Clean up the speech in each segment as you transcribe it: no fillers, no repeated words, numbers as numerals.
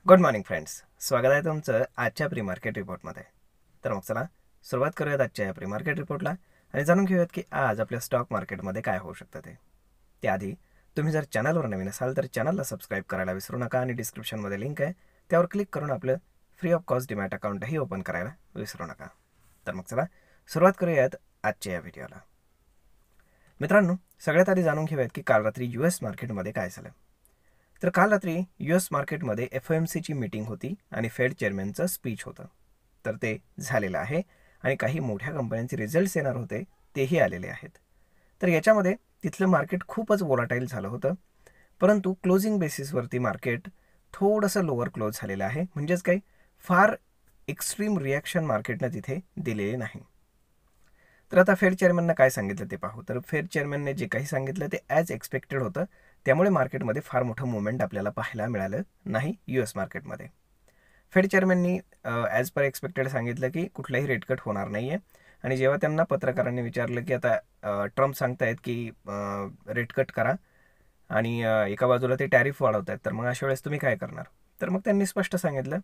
Good morning friends, स्वागत आहे तुमचं आजच्या प्री मार्केट रिपोर्टमध्ये. तर मग चला सुरुवात करूयात आजच्या या प्री मार्केट रिपोर्टला आणि जाणून घेऊयात की आज आपल्या स्टॉक मार्केटमध्ये काय होऊ शकतं ते. त्याआधी तुम्ही जर चॅनलवर नवीन असाल तर चॅनलला सबस्क्राईब करायला विसरू नका आणि डिस्क्रिप्शनमध्ये लिंक आहे त्यावर क्लिक करून आपलं फ्री ऑफ कॉस्ट डीमॅट अकाउंटही ओपन करायला विसरू नका. तर मग चला सुरुवात करूयात आजच्या या व्हिडिओला. मित्रांनो, सगळ्यात आधी जाणून घेऊयात की काल रात्री US मार्केटमध्ये काय झालं. तर काल रात्री US मार्केटमध्ये FOMCची मीटिंग होती आणि फेड चेअरमॅनचं स्पीच होतं. तर ते झालेलं आहे आणि काही मोठ्या कंपन्यांचे रिझल्ट्स येणार होते तेही आलेले आहेत. तर याच्यामध्ये तिथलं मार्केट खूपच वोलाटाईल झालं होतं, परंतु क्लोजिंग बेसिसवरती मार्केट थोडंसं लोअर क्लोज झालेलं आहे. म्हणजेच काही फार एक्स्ट्रीम रिॲक्शन मार्केटनं तिथे दिलेली नाही. तर आता फेड चेअरमॅननं काय सांगितलं ते पाहू. तर फेड चेअरमॅनने जे काही सांगितलं ते ॲज एक्सपेक्टेड होतं. त्यामुळे मार्केटमध्ये फार मोठं मुवमेंट आपल्याला पाहायला मिळालं नाही US मार्केटमध्ये. फेड चेअरमॅननी ॲज पर एक्सपेक्टेड सांगितलं की कुठलाही रेट कट होणार नाही आहे. आणि जेव्हा त्यांना पत्रकारांनी विचारलं की आता ट्रम्प सांगतायत की रेट कट करा आणि एका बाजूला ते टॅरिफ वाढवत आहेत, तर मग अशा वेळेस तुम्ही काय करणार. तर मग त्यांनी स्पष्ट सांगितलं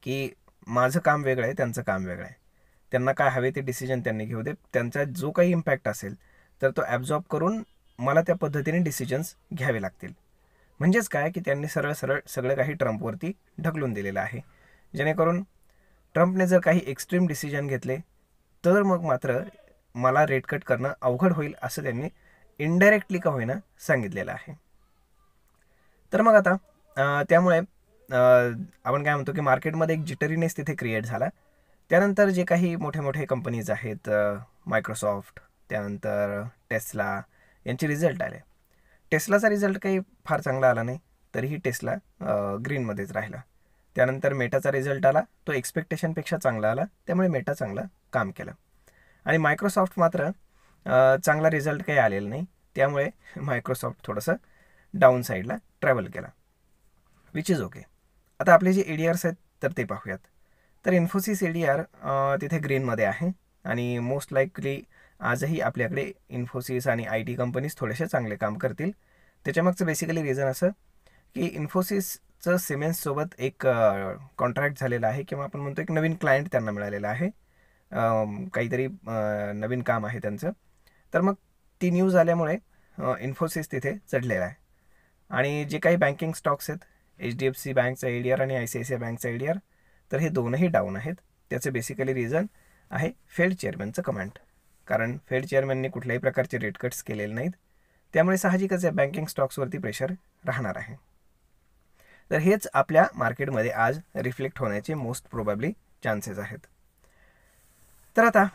की माझं काम वेगळं आहे, त्यांचं काम वेगळं आहे. त्यांना काय हवे ते डिसिजन त्यांनी घेऊ दे. त्यांचा जो काही इम्पॅक्ट असेल तर तो ॲब्झॉर्ब करून मला त्या पद्धतीने डिसिजन्स घ्यावे लागतील. म्हणजेच काय की त्यांनी सरळ सरळ सगळं काही ट्रम्पवरती ढकलून दिलेलं आहे. जेणेकरून ट्रम्पने जर काही एक्स्ट्रीम डिसिजन घेतले तर मग मात्र मला रेट कट करणं अवघड होईल असं त्यांनी इनडायरेक्टली का होईना सांगितलेलं आहे. तर मग आता त्यामुळे आपण काय म्हणतो की मार्केटमध्ये एक जिटरीनेस तिथे क्रिएट झाला. त्यानंतर जे काही मोठे मोठे कंपनीज आहेत, मायक्रोसॉफ्ट, त्यानंतर टेस्ला यांचे रिझल्ट आले. टेस्लाचा रिझल्ट काही फार चांगला आला नाही, तरीही टेस्ला ग्रीनमध्येच राहिला. त्यानंतर मेटाचा रिझल्ट आला, तो एक्सपेक्टेशनपेक्षा चांगला आला, त्यामुळे मेटा चांगलं काम केलं. आणि मायक्रोसॉफ्ट मात्र चांगला रिझल्ट काही आलेला नाही, त्यामुळे मायक्रोसॉफ्ट थोडंसं डाऊन साईडला ट्रॅव्हल केला, विच इज ओके. आता आपले जे ADRs आहेत तर ते पाहूयात. तर इन्फोसिस ADR तिथे ग्रीनमध्ये आहे आणि मोस्ट लाईकली आजही आपल्याकडे इन्फोसिस आणि IT कंपनीज थोडेसे चांगले काम करतील. त्याच्यामागचं बेसिकली रिझन असं की इन्फोसिसचं सिमेन्ससोबत एक कॉन्ट्रॅक्ट झालेलं आहे किंवा आपण म्हणतो एक नवीन क्लायंट त्यांना मिळालेलं आहे. काहीतरी नवीन काम आहे त्यांचं. तर मग ती न्यूज आल्यामुळे इन्फोसिस तिथे चढलेला आहे. आणि जे काही बँकिंग स्टॉक्स आहेत, HDFC बँकचा ADR आणि ICICI बँकचा ADR, तर हे दोनही डाऊन आहेत. त्याचं बेसिकली रिझन आहे फेड चेअरमॅनचं कमेंट. कारण फेड चेअरमॅनने कुठल्याही प्रकारचे रेट कट्स केलेले नाहीत, त्यामुळे साहजिकच या बँकिंग स्टॉक्सवरती प्रेशर राहणार आहे. तर हेच आपल्या मार्केटमध्ये आज रिफ्लेक्ट होण्याचे मोस्ट प्रोबॅबली चान्सेस आहेत. तर आता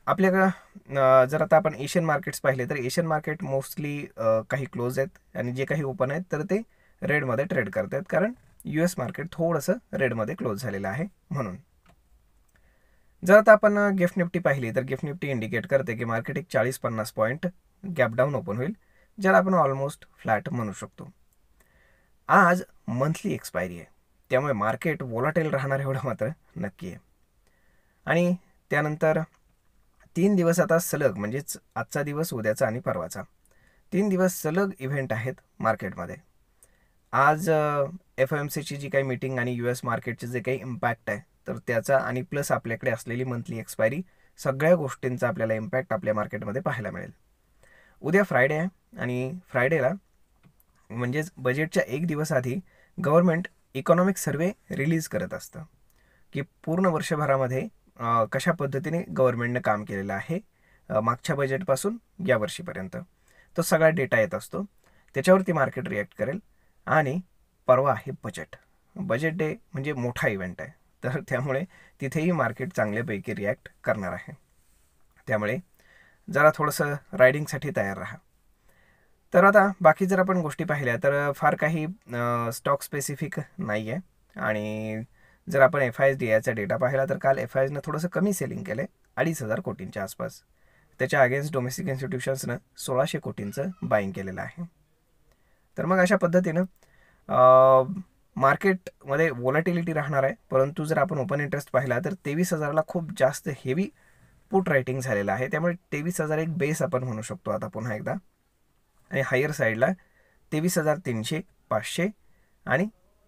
आपल्याकडं जर आता आपण एशियन मार्केट्स पाहिले तर एशियन मार्केट मोस्टली काही क्लोज आहेत आणि जे काही ओपन आहेत तर ते रेडमध्ये ट्रेड करत आहेत, कारण US मार्केट थोडंसं रेडमध्ये क्लोज झालेलं आहे म्हणून. जर आता आपण गिफ्ट निफ्टी पाहिली तर गिफ्ट निफ्टी इंडिकेट करते की मार्केट एक 40-50 पॉईंट गॅप डाऊन ओपन होईल, ज्याला आपण ऑलमोस्ट फ्लॅट म्हणू शकतो. आज मंथली एक्सपायरी आहे, त्यामुळे मार्केट वोलाटाईल राहणार एवढं मात्र नक्की आहे. आणि त्यानंतर 3 दिवस आता सलग, म्हणजेच आजचा दिवस, उद्याचा आणि परवाचा, 3 दिवस सलग इव्हेंट आहेत मार्केटमध्ये. आज FOMCची जी काही मीटिंग आणि US मार्केटचे जे काही इम्पॅक्ट आहे तर त्याचा आणि प्लस आपल्याकडे असलेली मंथली एक्सपायरी, सगळ्या गोष्टींचा आपल्याला इम्पॅक्ट आपल्या मार्केटमध्ये पाहायला मिळेल. उद्या फ्रायडे आहे आणि फ्रायडेला म्हणजेच बजेटच्या एक दिवस आधी गव्हर्नमेंट इकॉनॉमिक सर्वे रिलीज करत असतं की पूर्ण वर्षभरामध्ये कशा पद्धतीने गव्हर्नमेंटनं काम केलेलं आहे मागच्या बजेटपासून या वर्षीपर्यंत. तो सगळा डेटा येत असतो, त्याच्यावरती मार्केट रिॲक्ट करेल. आणि परवा आहे बजेट डे, म्हणजे मोठा इव्हेंट आहे, तर त्यामुळे तिथेही मार्केट चांगल्यापैकी रिॲक्ट करणार आहे. त्यामुळे जरा थोडंसं रायडिंगसाठी तयार राहा. तर आता बाकी जर आपण गोष्टी पाहिल्या तर फार काही स्टॉक स्पेसिफिक नाही आहे. आणि जर आपण FISDIचा डेटा पाहिला तर काल FISनं थोडंसं कमी सेलिंग केलं आहे, 2,500 कोटींच्या आसपास. त्याच्या अगेन्स्ट डोमेस्टिक इन्स्टिट्यूशन्सनं 1,600 कोटींचं बाईंग केलेलं आहे. तर मग अशा पद्धतीनं मार्केटमध्ये वोलॅटिलिटी राहणार आहे. परंतु जर आपण ओपन इंटरेस्ट पाहिला तर 23,000ला खूप जास्त हेवी पुट रायटिंग झालेलं आहे, त्यामुळे 23,000 एक बेस आपण म्हणू शकतो आता पुन्हा एकदा. आणि हायर साईडला 23,300, 500 आणि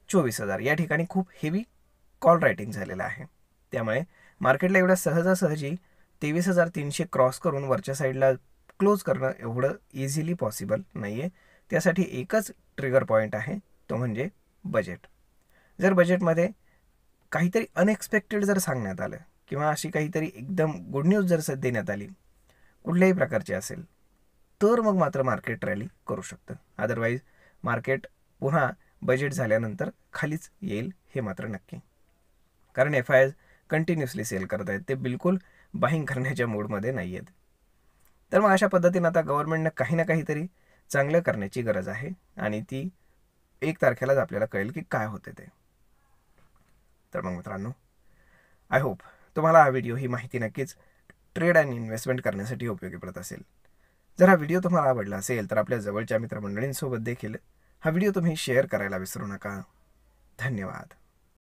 24,000 या ठिकाणी खूप हेवी कॉल रायटिंग झालेलं आहे. त्यामुळे मार्केटला एवढ्या सहजासहजी 23,300 क्रॉस करून वरच्या साईडला क्लोज करणं एवढं इझिली पॉसिबल नाही आहे. त्यासाठी एकच ट्रिगर पॉईंट आहे, तो म्हणजे बजेट. जर बजेटमध्ये काहीतरी अनएक्सपेक्टेड जर सांगण्यात आलं किंवा अशी काहीतरी एकदम गुड न्यूज जर देण्यात आली कुठल्याही प्रकारची असेल, तर मग मात्र मार्केट रॅली करू शकतं. अदरवाईज मार्केट पुन्हा बजेट झाल्यानंतर खालीच येईल हे मात्र नक्की. कारण FIs कंटिन्युअसली सेल करत आहेत, ते बिलकुल बाईंग करण्याच्या मूडमध्ये नाही आहेत. तर मग अशा पद्धतीनं आता गव्हर्नमेंटनं काही ना काहीतरी चांगलं करण्याची गरज आहे आणि ती 1 तारखेलाच आपल्याला कळेल की काय होते ते. तर मग मित्रांनो, आय होप तुम्हाला हा व्हिडिओ, ही माहिती नक्कीच ट्रेड आणि इन्व्हेस्टमेंट करण्यासाठी उपयोगी पडत असेल. जर हा व्हिडिओ तुम्हाला आवडला असेल तर आपल्या जवळच्या मित्रमंडळींसोबत देखील हा व्हिडिओ तुम्ही शेअर करायला विसरू नका. धन्यवाद.